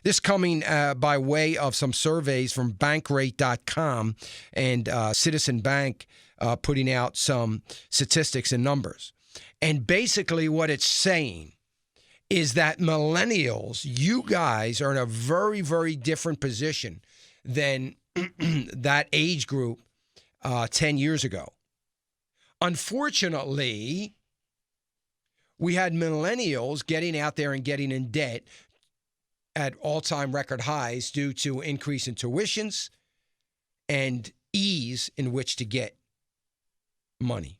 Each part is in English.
This coming by way of some surveys from Bankrate.com and Citizen Bank putting out some statistics and numbers. And basically what it's saying is that millennials, you guys are in a very, very different position than that age group 10 years ago. Unfortunately, we had millennials getting out there and getting in debt at all-time record highs due to increase in tuitions and ease in which to get money.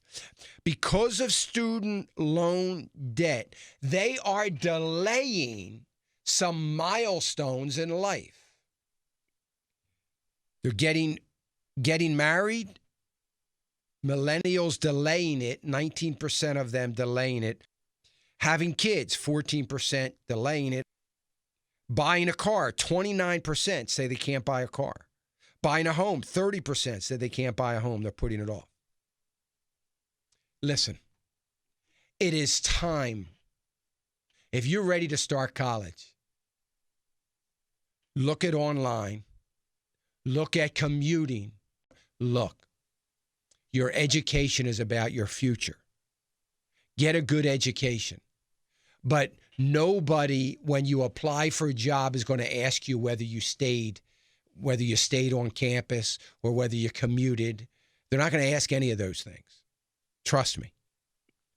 Because of student loan debt, they are delaying some milestones in life. They're getting married, millennials delaying it, 19% of them delaying it. Having kids, 14% delaying it. Buying a car, 29% say they can't buy a car. Buying a home, 30% say they can't buy a home. They're putting it off. Listen, it is time. If you're ready to start college, look at online. Look at commuting. Look, your education is about your future. Get a good education. But nobody, when you apply for a job, is going to ask you whether you stayed on campus or whether you commuted. They're not going to ask any of those things. Trust me.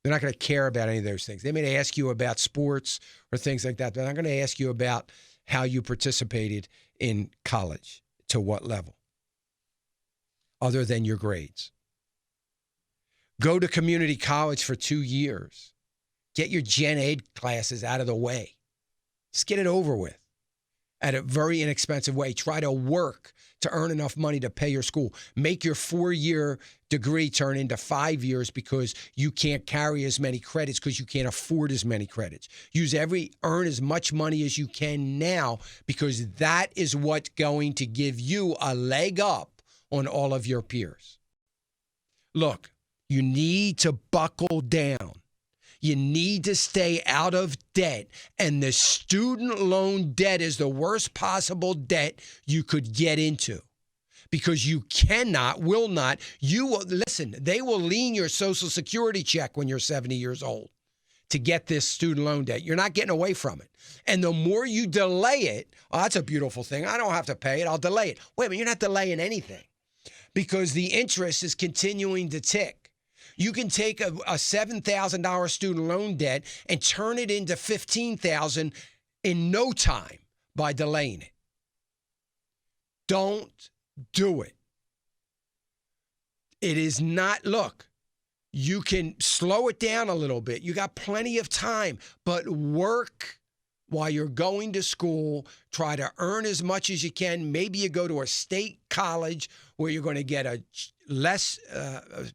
They're not going to care about any of those things. They may ask you about sports or things like that. They're not going to ask you about how you participated in college, to what level, other than your grades. Go to community college for 2 years. Get your Gen Ed classes out of the way. Just get it over with at a very inexpensive way. Try to work to earn enough money to pay your school. Make your 4-year degree turn into 5 years because you can't carry as many credits because you can't afford as many credits. Earn as much money as you can now because that is what's going to give you a leg up on all of your peers. Look, you need to buckle down. You need to stay out of debt. And the student loan debt is the worst possible debt you could get into because you will not. Listen, they will lien your Social Security check when you're 70 years old to get this student loan debt. You're not getting away from it. And the more you delay it, that's a beautiful thing. I don't have to pay it. I'll delay it. Wait a minute, you're not delaying anything because the interest is continuing to tick. You can take a $7,000 student loan debt and turn it into $15,000 in no time by delaying it. Don't do it. It is not, look, you can slow it down a little bit. You got plenty of time, but work while you're going to school. Try to earn as much as you can. Maybe you go to a state college where you're going to get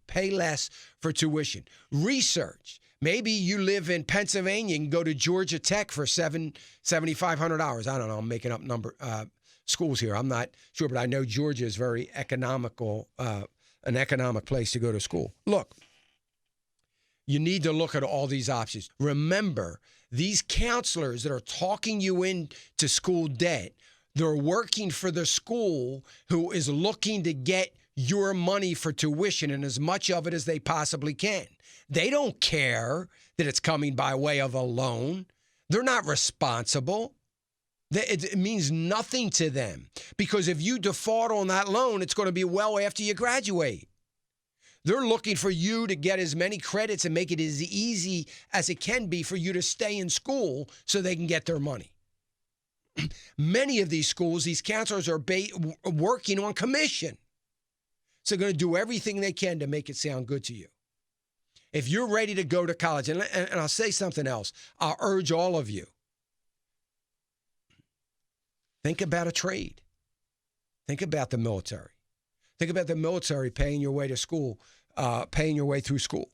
pay less for tuition. Research. Maybe you live in Pennsylvania and go to Georgia Tech for $7,500. I don't know. I'm making up schools here. I'm not sure, but I know Georgia is very economical, an economic place to go to school. Look, you need to look at all these options. Remember, these counselors that are talking you into school debt, they're working for the school who is looking to get your money for tuition and as much of it as they possibly can. They don't care that it's coming by way of a loan. They're not responsible. It means nothing to them because if you default on that loan, it's going to be well after you graduate. They're looking for you to get as many credits and make it as easy as it can be for you to stay in school so they can get their money. Many of these schools, these counselors are working on commission. So they're going to do everything they can to make it sound good to you. If you're ready to go to college, and I'll say something else, I'll urge all of you, think about a trade. Think about the military. Think about the military paying your way to school, paying your way through school.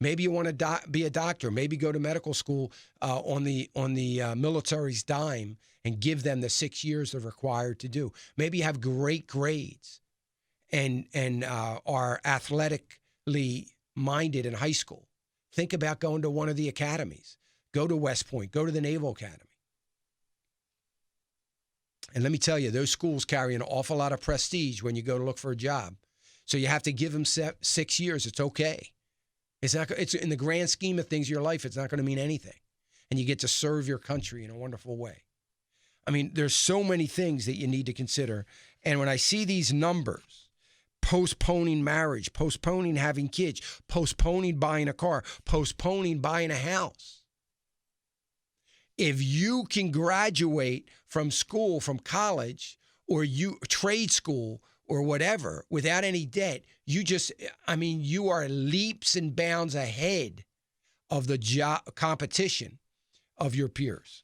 Maybe you want to be a doctor. Maybe go to medical school on the military's dime and give them the 6 years they're required to do. Maybe you have great grades and are athletically minded in high school. Think about going to one of the academies. Go to West Point. Go to the Naval Academy. And let me tell you, those schools carry an awful lot of prestige when you go to look for a job. So you have to give them 6 years. It's okay. It's in the grand scheme of things, your life, it's not going to mean anything. And you get to serve your country in a wonderful way. I mean, there's so many things that you need to consider. And when I see these numbers, postponing marriage, postponing having kids, postponing buying a car, postponing buying a house. If you can graduate from school, from college, or trade school or whatever without any debt, you are leaps and bounds ahead of the competition of your peers.